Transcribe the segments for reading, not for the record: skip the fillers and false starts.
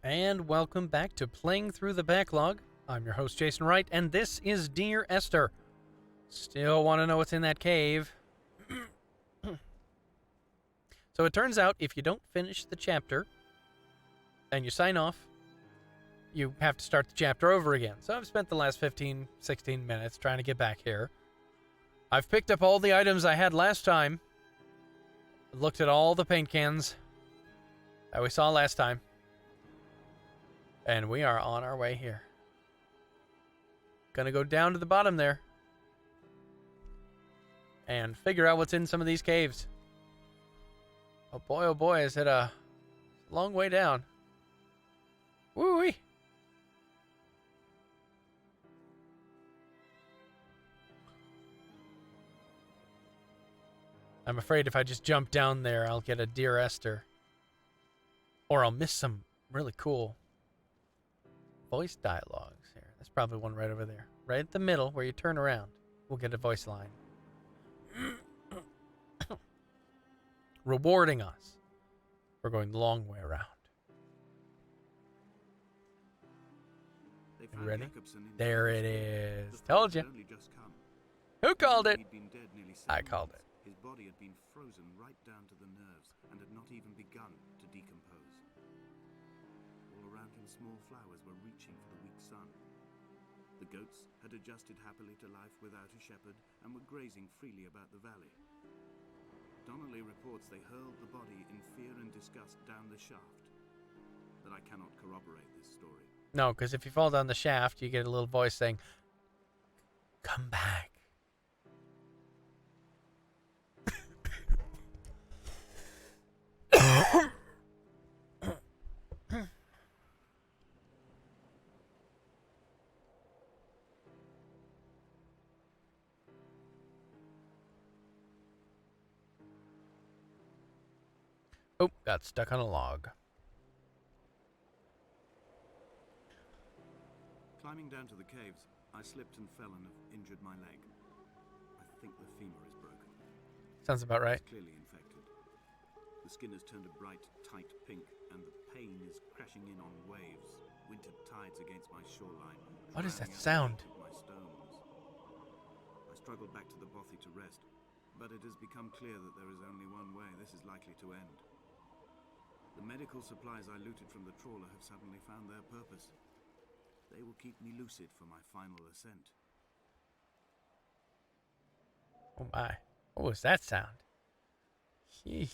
And welcome back to Playing Through the Backlog. I'm your host, Jason Wright, and this is Dear Esther. Still want to know what's in that cave? So it turns out if you don't finish the chapter and you sign off, you have to start the chapter over again. So I've spent the last 15, 16 minutes trying to get back here. I've picked up all the items I had last time. Looked at all the paint cans that we saw last time. And we are on our way here. Gonna go down to the bottom there and figure out what's in some of these caves. Oh boy, is it a long way down. Woo-wee. I'm afraid if I just jump down there, I'll get a Dear Esther. Or I'll miss some really cool voice dialogues here. There's probably one right over there. Right at the middle where you turn around. We'll get a voice line. Rewarding us. We're going the long way around. You ready? There it is. Told you. Who called it? I called it. His body had been frozen right down to the nerves and had not even begun to decompose. All around him small flowers were reaching for the weak sun. The goats had adjusted happily to life without a shepherd and were grazing freely about the valley. Donnelly reports they hurled the body in fear and disgust down the shaft, but I cannot corroborate this story. No, because if you fall down the shaft, you get a little voice saying, "Come back." Oh, got stuck on a log. Climbing down to the caves, I slipped and fell and have injured my leg. I think the femur is broken. Sounds about right. It's clearly infected. The skin has turned a bright, tight pink, and the pain is crashing in on waves, winter tides against my shoreline. What is that sound? My stones. I struggled back to the bothy to rest, but it has become clear that there is only one way this is likely to end. The medical supplies I looted from the trawler have suddenly found their purpose. They will keep me lucid for my final ascent. Oh my. What was that sound? Sheesh.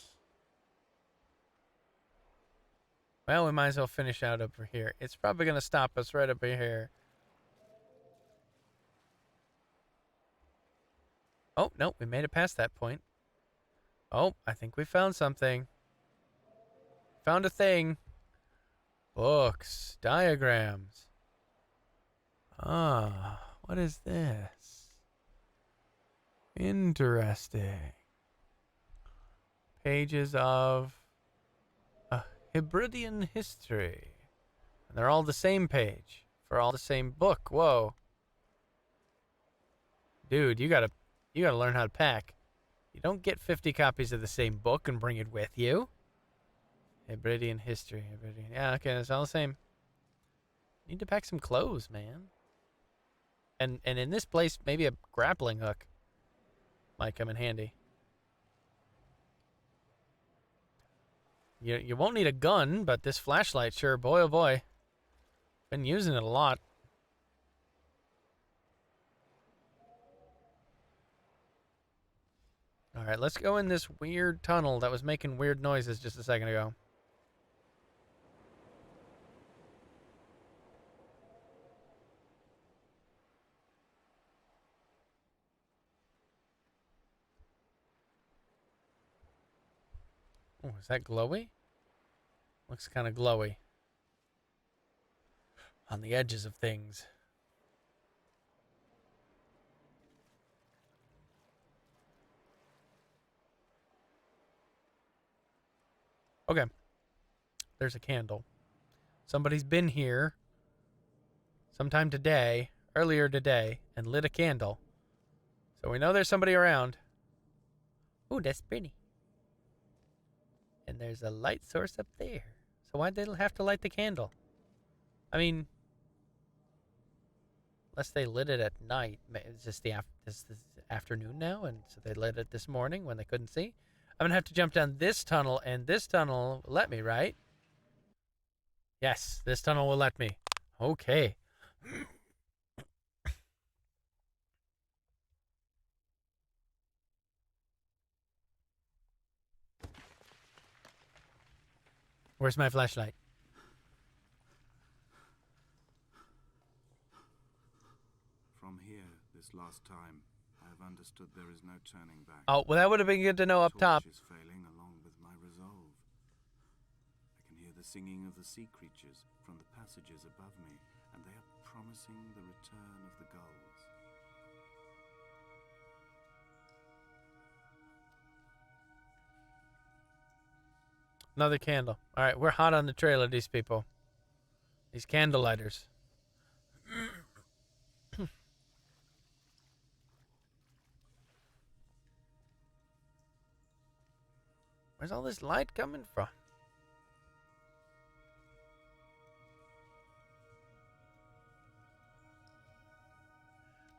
Well, we might as well finish out over here. It's probably going to stop us right over here. Oh, no, we made it past that point. Oh, I think we found something. Found a thing. Books. Diagrams. Ah, what is this? Interesting. Pages of a Hebridean history. And they're all the same page. For all the same book. Whoa. Dude, you gotta learn how to pack. You don't get 50 copies of the same book and bring it with you. Hebridean history. Hebridean. Yeah, okay, it's all the same. Need to pack some clothes, man. And in this place, maybe a grappling hook might come in handy. You won't need a gun, but this flashlight, sure, boy oh boy. Been using it a lot. Alright, let's go in this weird tunnel that was making weird noises just a second ago. Oh, is that glowy? Looks kind of glowy. On the edges of things. Okay. There's a candle. Somebody's been here sometime today, earlier today, and lit a candle. So we know there's somebody around. Ooh, that's pretty. And there's a light source up there. So why'd they have to light the candle? I mean, unless they lit it at night. Is this this afternoon now? And so they lit it this morning when they couldn't see? I'm going to have to jump down this tunnel, and this tunnel will let me, right? Yes, this tunnel will let me. Okay. Where's my flashlight? From here, this last time, I have understood there is no turning back. Oh, well, that would have been good to know up top. The torch is failing along with my resolve. I can hear the singing of the sea creatures from the passages above me, and they are promising the return of the gulls. Another candle. All right, we're hot on the trail of these people. These candle lighters. Where's all this light coming from?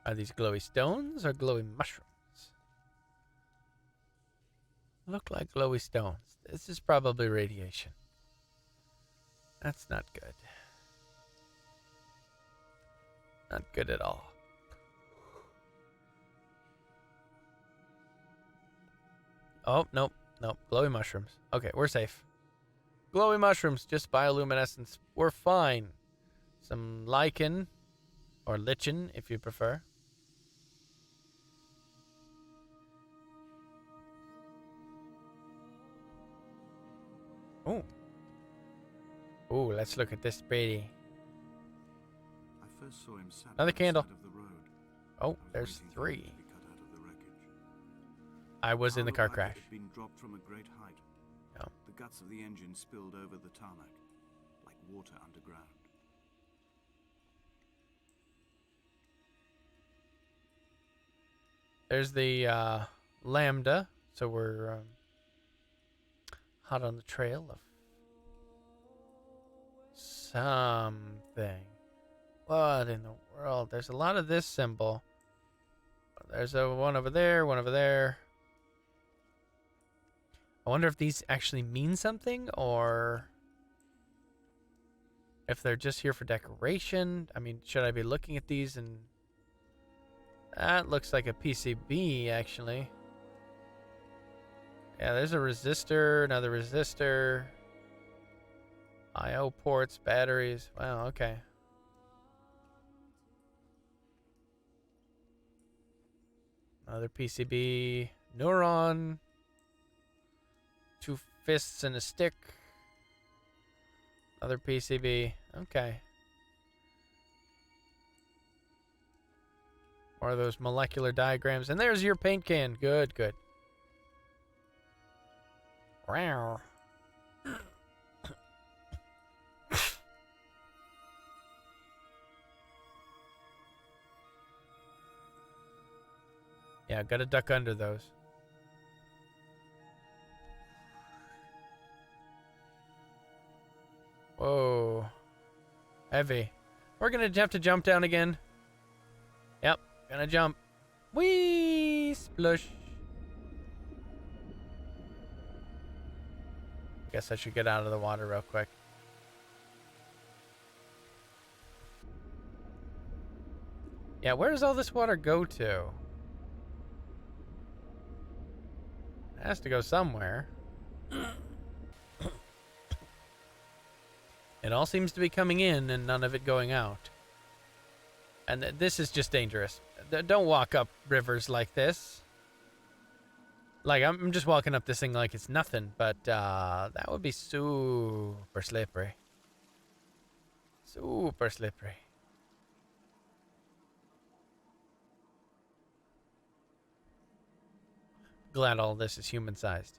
Are these glowy stones or glowy mushrooms? Look like glowy stones. This is probably radiation. That's not good. Not good at all. Oh, nope. Nope. Glowy mushrooms. Okay, we're safe. Glowy mushrooms, just bioluminescence. We're fine. Some lichen, or lichen if you prefer. Oh. Oh, let's look at this pretty. I first saw him sat Another by the candle. side of the road. Oh, there's waiting for him three. to be cut out of the wreckage. I was in the car Looked like crash. it had been dropped from a great height. Oh. The guts of the engine spilled over the tarmac, like water underground. There's the Lambda, so we're hot on the trail of something. What in the world? There's a lot of this symbol. There's one over there, one over there. I wonder if these actually mean something or if they're just here for decoration. I mean, should I be looking at these and... That looks like a PCB, actually. Yeah, there's a resistor, another resistor. I/O ports, batteries. Wow, okay. Another PCB. Neuron. 2 fists and a stick. Another PCB. Okay. More of those molecular diagrams. And there's your paint can. Good, good. Wow. Yeah, gotta duck under those. Whoa. Heavy. We're gonna have to jump down again. Yep, gonna jump. Whee! Splush. Guess I should get out of the water real quick. Yeah, where does all this water go to? It has to go somewhere. It all seems to be coming in and none of it going out. And this is just dangerous. Don't walk up rivers like this. Like, I'm just walking up this thing like it's nothing, but that would be super slippery. Super slippery. Glad all this is human-sized.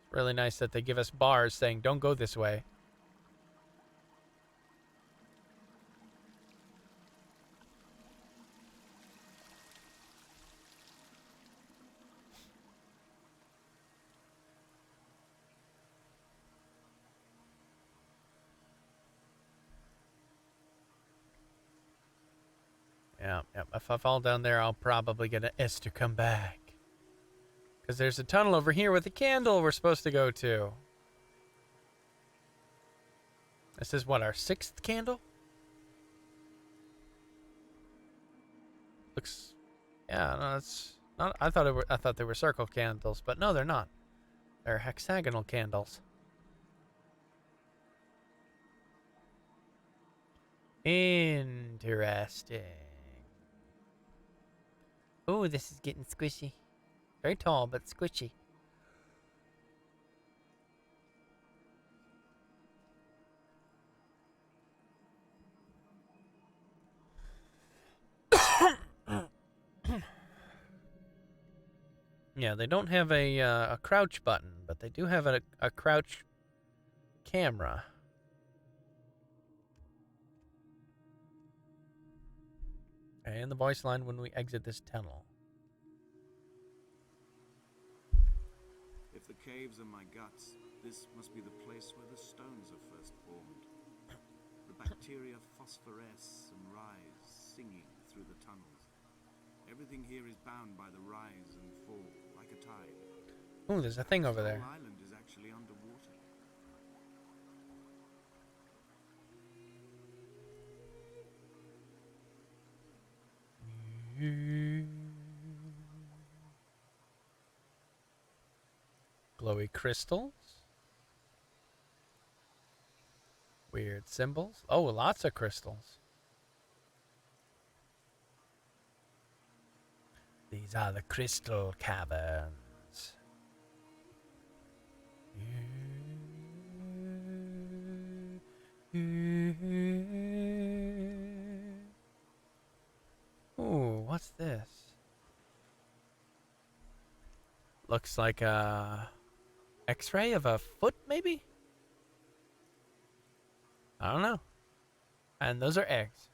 It's really nice that they give us bars saying, don't go this way. Yeah, yeah. If I fall down there, I'll probably get an Esther come back. Because there's a tunnel over here with a candle we're supposed to go to. This is what, our 6th candle? Looks, yeah, no, it's not. I thought they were circle candles, but no, they're not. They're hexagonal candles. Interesting. Oh, this is getting squishy. Very tall, but squishy. Yeah, they don't have a crouch button, but they do have a crouch camera. And the voice line when we exit this tunnel. If the caves are my guts, this must be the place where the stones are first formed. The bacteria phosphoresce and rise, singing through the tunnels. Everything here is bound by the rise and fall, like a tide. Ooh, there's a thing over The there. whole island is actually underwater. Glowy crystals. Weird symbols. Oh, lots of crystals. These are the crystal caverns. Ooh, what's this? Looks like a X-ray of a foot, maybe? I don't know. And those are eggs.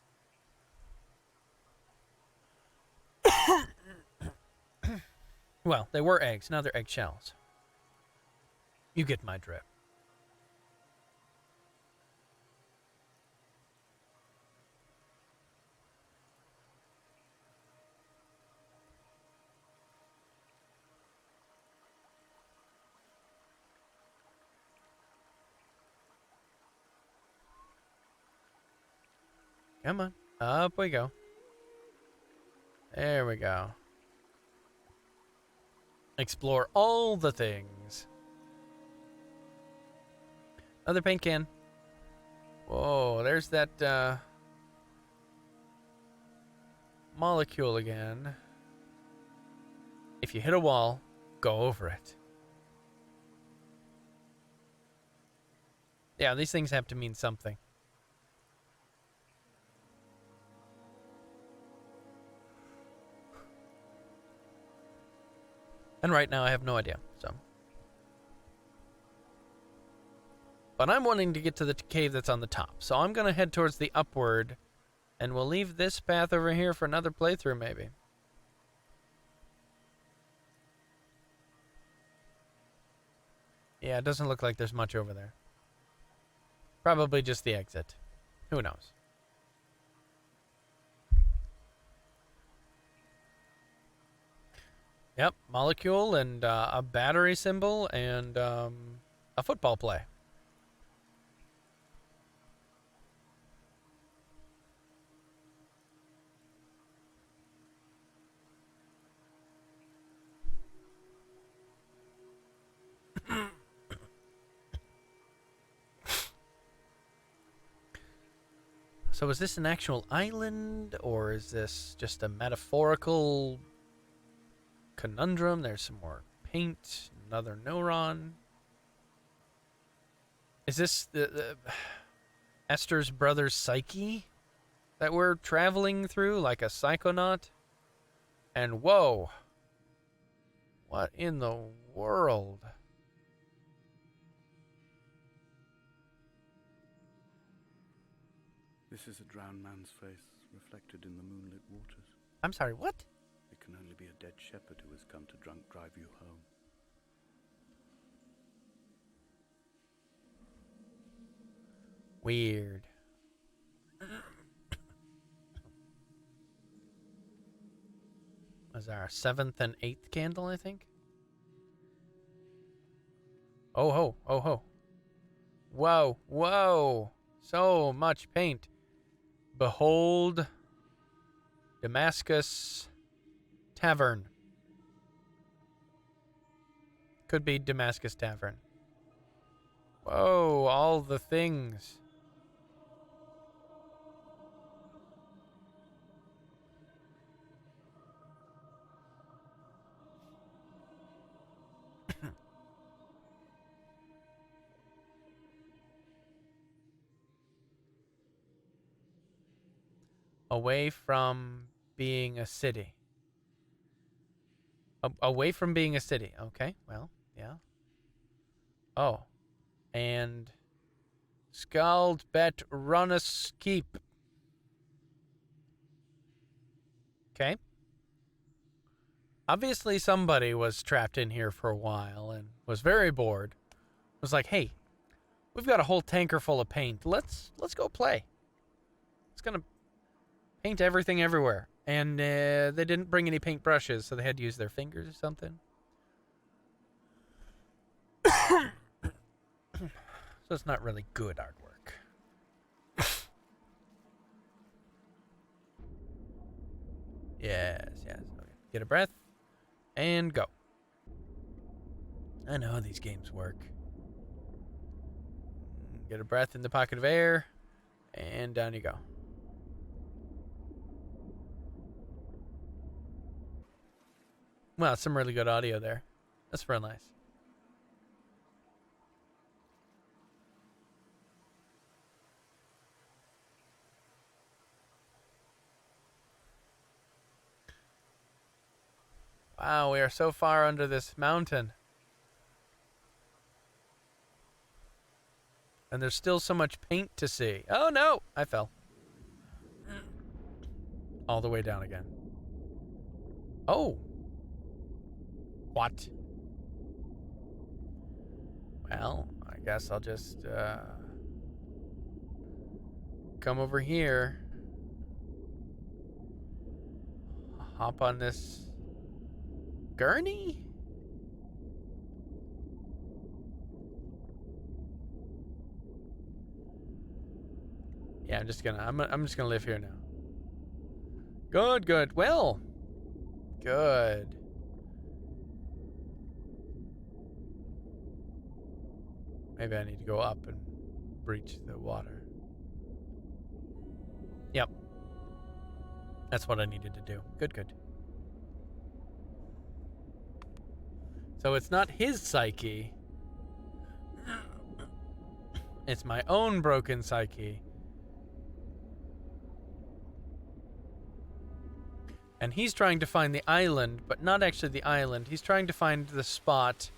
Well, they were eggs. Now they're eggshells. You get my drift. Come on. Up we go. There we go. Explore all the things. Another paint can. Whoa, there's that molecule again. If you hit a wall, go over it. Yeah, these things have to mean something. And right now I have no idea, so. But I'm wanting to get to the cave that's on the top, so I'm going to head towards the upward, and we'll leave this path over here for another playthrough, maybe. Yeah, it doesn't look like there's much over there. Probably just the exit. Who knows? Yep, molecule and a battery symbol and a football play. So is this an actual island, or is this just a metaphorical conundrum? There's some more paint, another neuron. Is this the Esther's brother's psyche that we're traveling through, like a psychonaut? And whoa, what in the world? This is a drowned man's face, reflected in the moonlit waters. I'm sorry, what? It can only be a dead shepherd who has come to drunk drive you home. Weird. our 7th and 8th candle, I think. Oh ho, oh ho. Whoa, whoa. So much paint. Behold Damascus Tavern. Could be Damascus Tavern. Whoa, all the things. Away from being a city. Away from being a city. Okay, well, yeah. Oh, and Skald Bet Runus Keep. Okay. Obviously, somebody was trapped in here for a while and was very bored. Was like, hey, we've got a whole tanker full of paint. Let's go play. It's gonna paint everything everywhere. And they didn't bring any paint brushes, so they had to use their fingers or something. So it's not really good artwork. Yes, yes. Okay. Get a breath and go. I know how these games work. Get a breath in the pocket of air, and down you go. Well, some really good audio there. That's real nice. Wow, we are so far under this mountain. And there's still so much paint to see. Oh no, I fell. All the way down again. Oh. What? Well, I guess I'll just come over here. Hop on this gurney? Yeah, I'm just gonna live here now. Good, good. Well, good. Maybe I need to go up and breach the water. Yep. That's what I needed to do. Good, good. So it's not his psyche. It's my own broken psyche. And he's trying to find the island, but not actually the island. He's trying to find the spot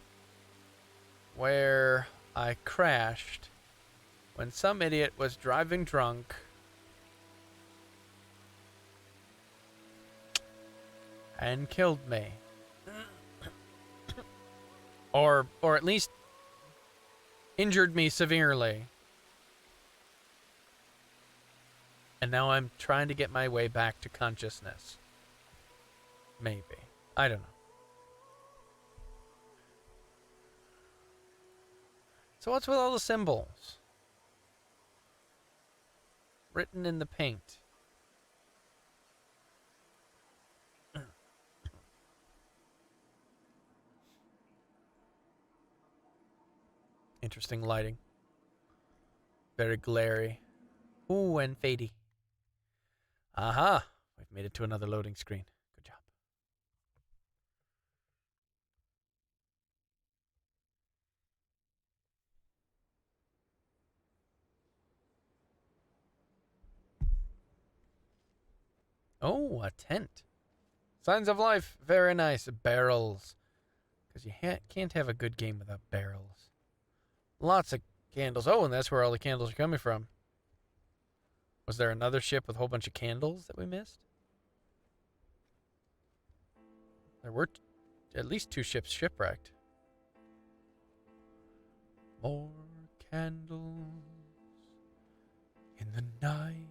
where I crashed when some idiot was driving drunk and killed me. Or at least injured me severely. And now I'm trying to get my way back to consciousness. Maybe. I don't know. So what's with all the symbols? Written in the paint. Interesting lighting. Very glary. Ooh, and fadey. Aha! We've made it to another loading screen. Good job. Oh, a tent. Signs of life. Very nice. Barrels. Because you can't have a good game without barrels. Lots of candles. Oh, and that's where all the candles are coming from. Was there another ship with a whole bunch of candles that we missed? There were at least 2 ships shipwrecked. More candles in the night.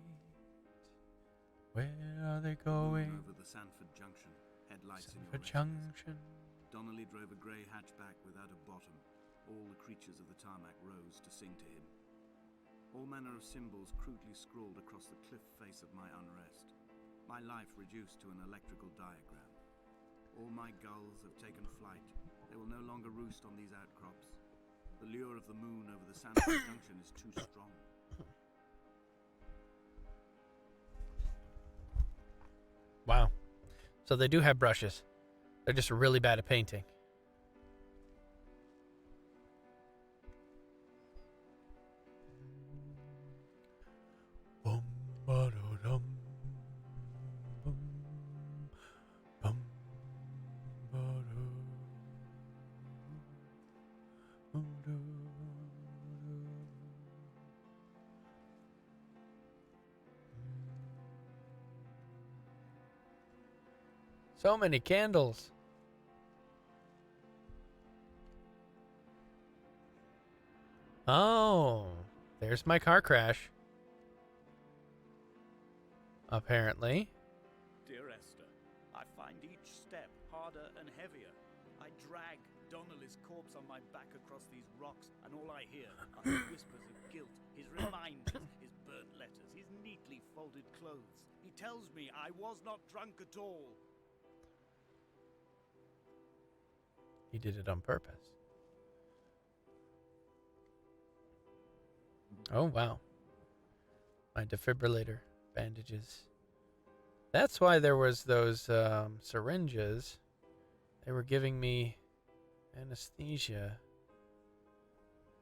Where are they going? Over the Sanford Junction, headlights in a junction. Donnelly drove a grey hatchback without a bottom. All the creatures of the tarmac rose to sing to him. All manner of symbols crudely scrawled across the cliff face of my unrest. My life reduced to an electrical diagram. All my gulls have taken flight. They will no longer roost on these outcrops. The lure of the moon over the Sandwich Junction is too strong. Wow. So they do have brushes. They're just really bad at painting. Bum, ba-do-dum, bum, bum, ba-do, ba-do. So many candles. Oh, there's my car crash. Apparently. Dear Esther, I find each step harder and heavier. I drag Donnelly's corpse on my back across these rocks, and all I hear are his whispers of guilt, his reminders, his burnt letters, his neatly folded clothes. He tells me I was not drunk at all. He did it on purpose. Oh, wow. My defibrillator bandages. That's why there was those syringes. They were giving me anesthesia.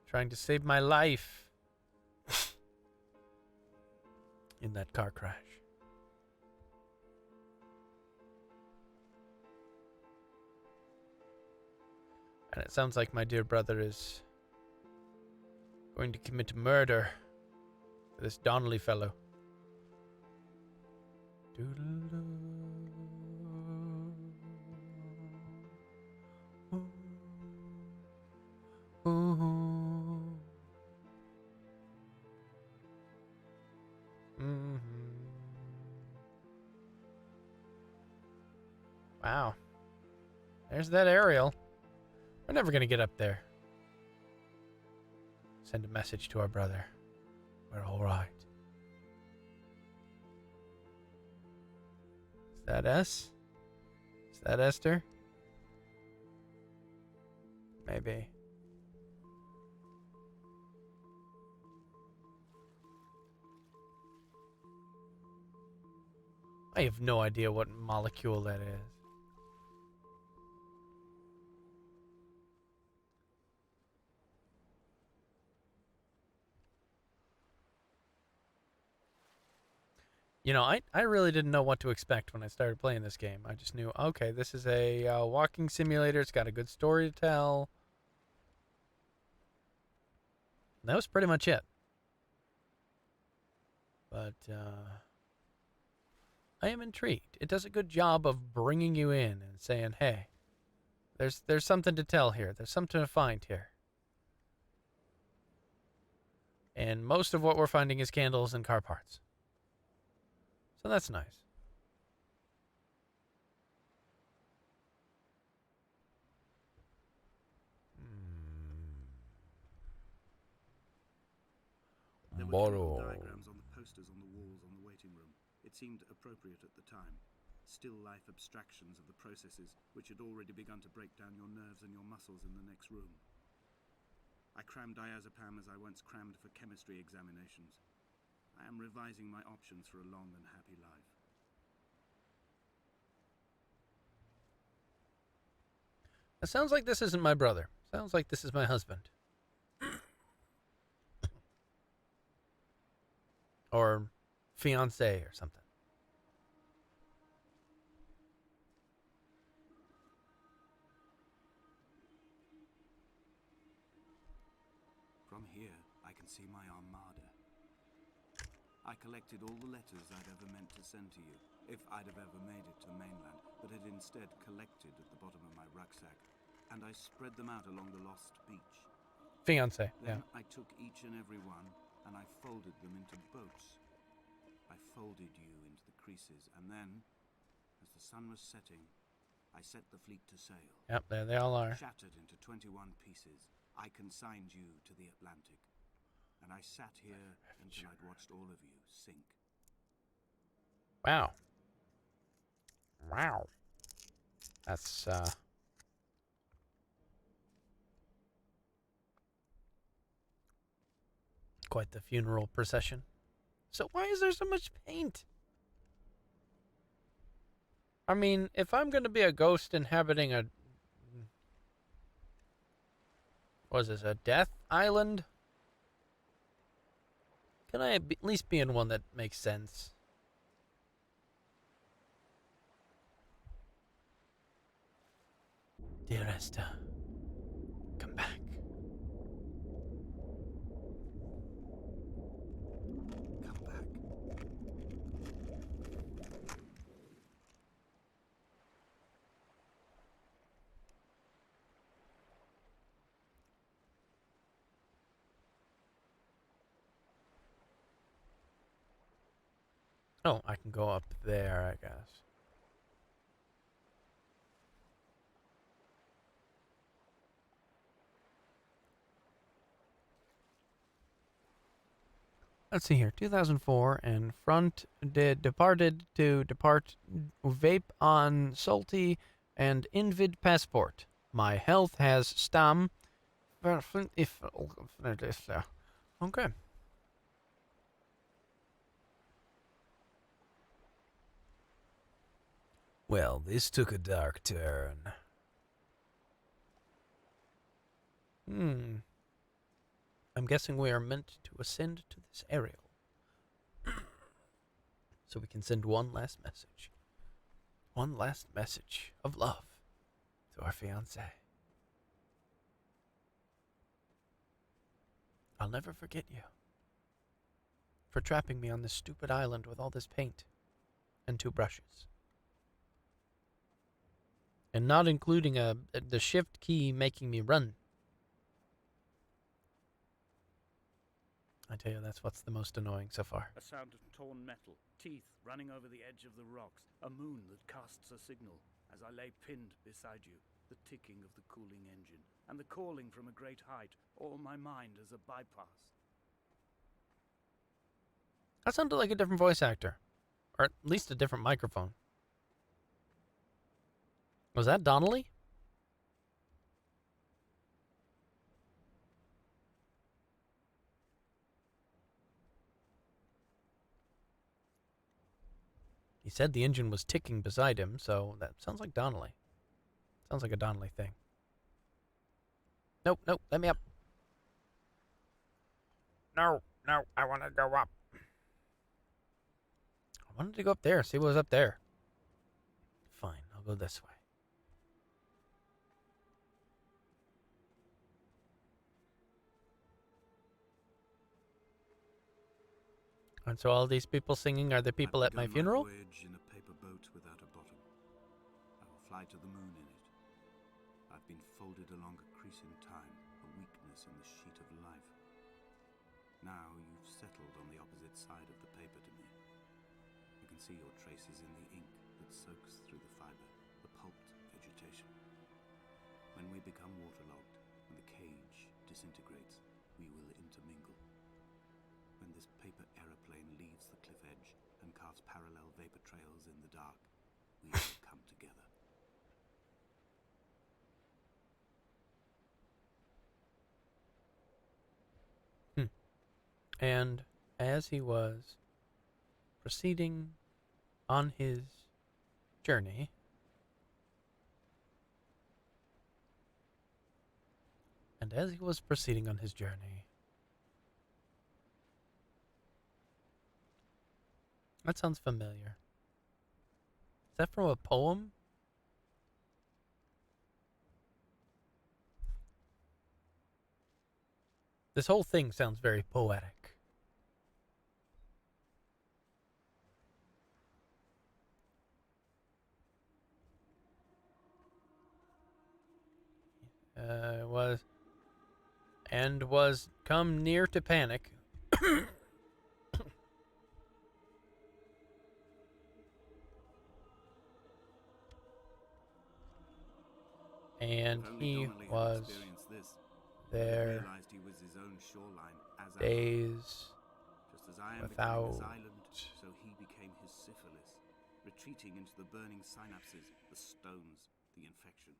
Trying to save my life. In that car crash. And it sounds like my dear brother is going to commit murder for this Donnelly fellow. Doodle-doo. Ooh. Ooh. Mm-hmm. Wow. There's that aerial. We're never going to get up there. Send a message to our brother. We're all right. Is that us? Is that Esther? Maybe. I have no idea what molecule that is. You know, I really didn't know what to expect when I started playing this game. I just knew, okay, this is a walking simulator. It's got a good story to tell. That was pretty much it. But I am intrigued. It does a good job of bringing you in and saying, hey, there's something to tell here. There's something to find here. And most of what we're finding is candles and car parts. So that's nice. There were chemical diagrams on the posters on the walls on the waiting room. It seemed appropriate at the time. Still life abstractions of the processes which had already begun to break down your nerves and your muscles in the next room. I crammed diazepam as I once crammed for chemistry examinations. I am revising my options for a long and happy life. It sounds like this isn't my brother. Sounds like this is my husband. Or fiance or something. From here, I can see my armada. I collected all the letters I'd ever meant to send to you, if I'd have ever made it to mainland, but had instead collected at the bottom of my rucksack, and I spread them out along the lost beach. Fiance, Then yeah. I took each and every one, and I folded them into boats. I folded you into the creases, and then, as the sun was setting, I set the fleet to sail. Yep, there they all are. Shattered into 21 pieces, I consigned you to the Atlantic. And I sat here until I'd watched all of you sink. Wow. Wow. That's, quite the funeral procession. So why is there so much paint? I mean, if I'm going to be a ghost inhabiting a... What is this, a death island? Can I at least be in one that makes sense? Dear Esther, come back. Come back. Oh, I can go up there, I guess. Let's see here. 2004, and front departed to depart vape on salty and invid passport. My health has stam. If okay. Well, this took a dark turn. I'm guessing we are meant to ascend to this aerial. So we can send one last message. One last message of love to our fiancé. I'll never forget you for trapping me on this stupid island with all this paint and 2 brushes. And not including the shift key making me run. I tell you, that's what's the most annoying so far. A sound of torn metal, teeth running over the edge of the rocks, a moon that casts a signal. As I lay pinned beside you, the ticking of the cooling engine, and the calling from a great height, all my mind as a bypass. That sounded like a different voice actor. Or at least a different microphone. Was that Donnelly? He said the engine was ticking beside him, so that sounds like Donnelly. Sounds like a Donnelly thing. Nope, let me up. No, I want to go up. I wanted to go up there, see what was up there. Fine, I'll go this way. And so all these people singing are the people at my funeral? Voyage in a paper boat without a bottom. I will fly to the moon in it. I've been folded along a crease in time, a weakness in the sheet of life. Now you've settled on the opposite side of the paper to me. You can see your traces in the ink that soaks through the fiber, the pulped vegetation. When we become waterlogged and the cage disintegrates, we will intermingle. When this paper aeroplane leaves the cliff edge and carves parallel vapor trails in the dark, we will come together. And as he was proceeding on his journey, that sounds familiar. Is that from a poem? This whole thing sounds very poetic. Was come near to panic. And If only he Donnelly had was experienced this, there realized he was his own shoreline as am I. days Just as I am becoming without. this island, so he became his syphilis, retreating into the burning synapses, the stones, the infection.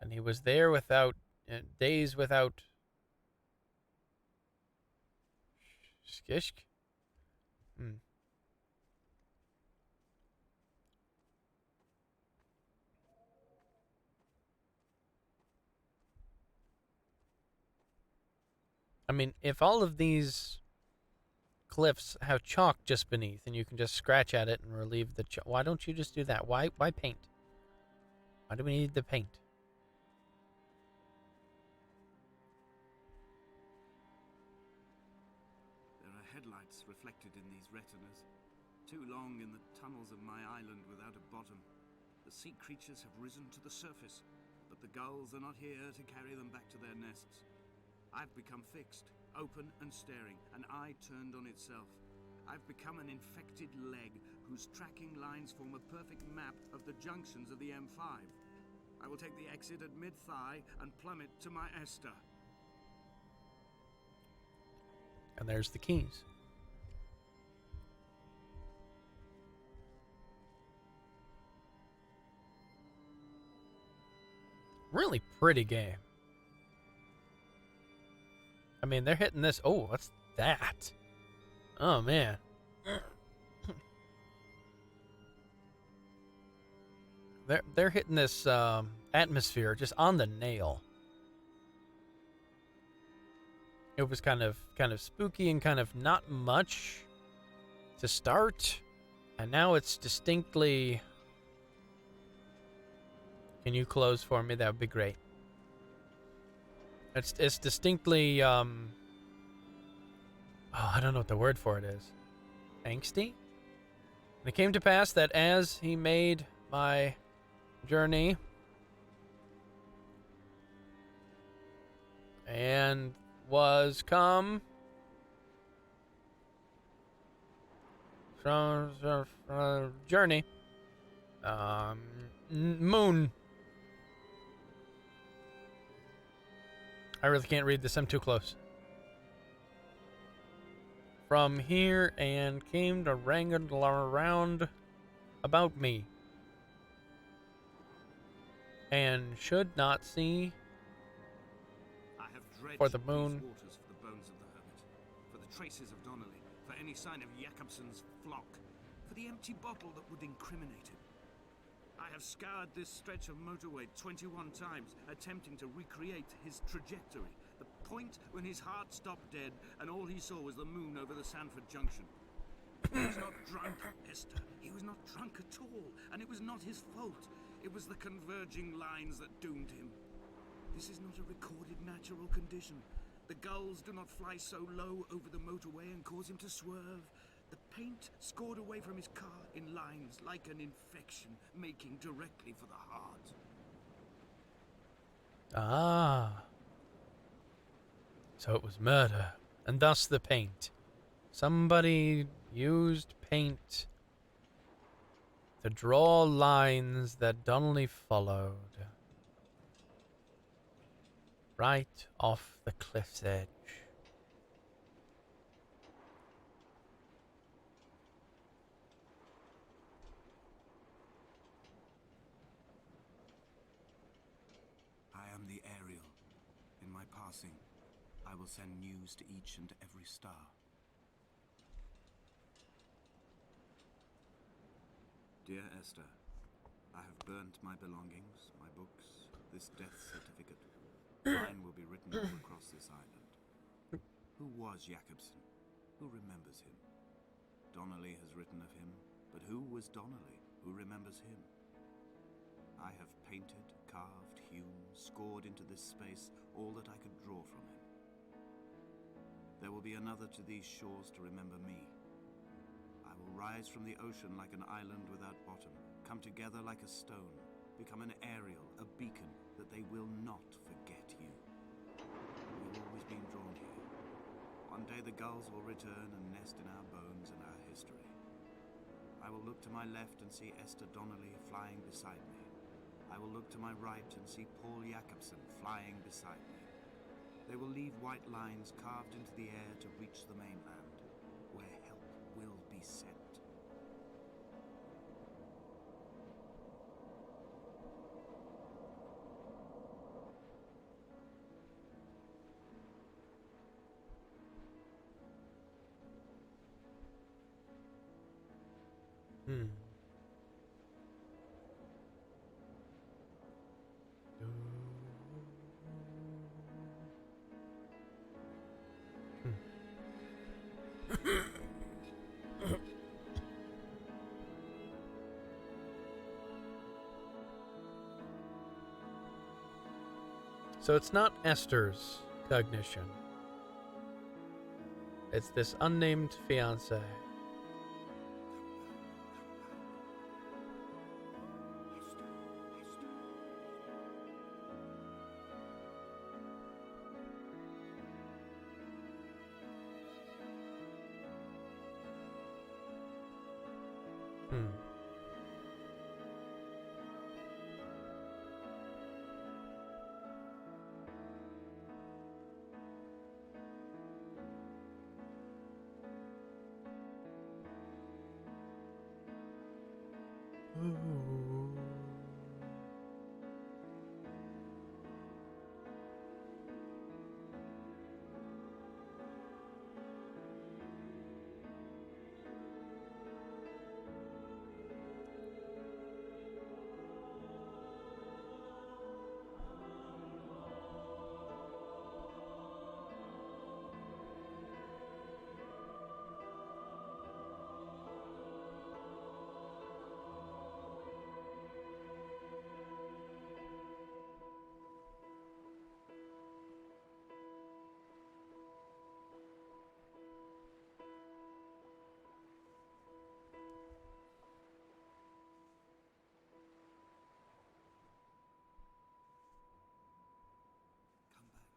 And he was there without. Days without. Skishk? I mean, if all of these cliffs have chalk just beneath and you can just scratch at it and relieve the chalk, why don't you just do that? Why paint? Why do we need the paint? There are headlights reflected in these retinas. Too long in the tunnels of my island without a bottom. The sea creatures have risen to the surface, but the gulls are not here to carry them back to their nests. I've become fixed, open and staring, an eye turned on itself. I've become an infected leg whose tracking lines form a perfect map of the junctions of the M5. I will take the exit at mid-thigh and plummet to my Esther. And there's the keys. Really pretty game. I mean, they're hitting this. Oh, what's that? Oh, man. They're hitting this atmosphere just on the nail. It was kind of spooky and kind of not much to start, and now it's distinctly. Can you close for me? That would be great. It's distinctly oh, I don't know what the word for it is. Angsty? And it came to pass that as he made my journey and was come from journey moon. I really can't read this, I'm too close. From here and came to wrangle around about me, and should not see I have dredged for the moon. these waters for the bones of the hermit, for the traces of Donnelly, for any sign of Jakobsen's flock, for the empty bottle that would incriminate him. I have scoured this stretch of motorway 21 times, attempting to recreate his trajectory, the point when his heart stopped dead and all he saw was the moon over the Sanford Junction. He was not drunk, Esther. He was not drunk at all, and it was not his fault. It was the converging lines that doomed him. This is not a recorded natural condition. The gulls do not fly so low over the motorway and cause him to swerve. The paint scored away from his car in lines like an infection, making directly for the heart. Ah. So it was murder, and thus the paint. Somebody used paint to draw lines that Donnelly followed. Right off the cliff's edge. I am the Ariel. In my passing, I will send news to each and every star. Dear Esther, I have burnt my belongings, my books, this death certificate. Mine will be written all across this island. Who was Jakobsen? Who remembers him? Donnelly has written of him, but who was Donnelly? Who remembers him? I have painted, carved, hewn, scored into this space all that I could draw from him. There will be another to these shores to remember me. I will rise from the ocean like an island without bottom, come together like a stone, become an Ariel, a beacon, that they will not forget you. We have always been drawn here. One day the gulls will return and nest in our bones and our history. I will look to my left and see Esther Donnelly flying beside me. I will look to my right and see Paul Jakobsen flying beside me. They will leave white lines carved into the air to reach the mainland, where help will be sent. Hmm. So it's not Esther's cognition. It's this unnamed fiancé. Hmm. Ooh. Come back.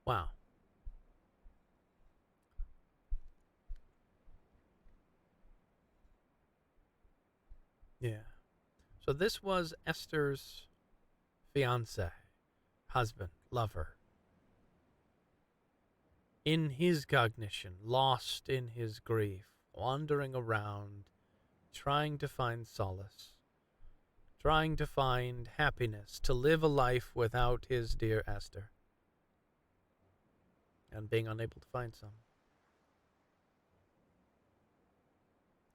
Wow. Yeah. So this was Esther's fiance, husband, lover. In his cognition, lost in his grief, wandering around, trying to find solace, trying to find happiness, to live a life without his dear Esther, and being unable to find some.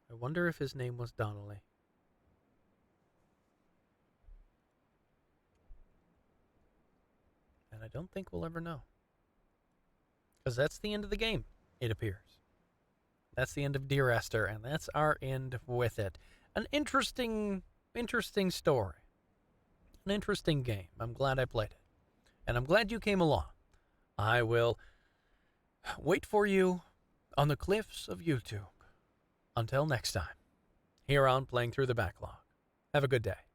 I wonder if his name was Donnelly. And I don't think we'll ever know. Because that's the end of the game, it appears. That's the end of Dear Esther, and that's our end with it. An interesting story. An interesting game. I'm glad I played it. And I'm glad you came along. I will wait for you on the cliffs of YouTube. Until next time, here on Playing Through the Backlog. Have a good day.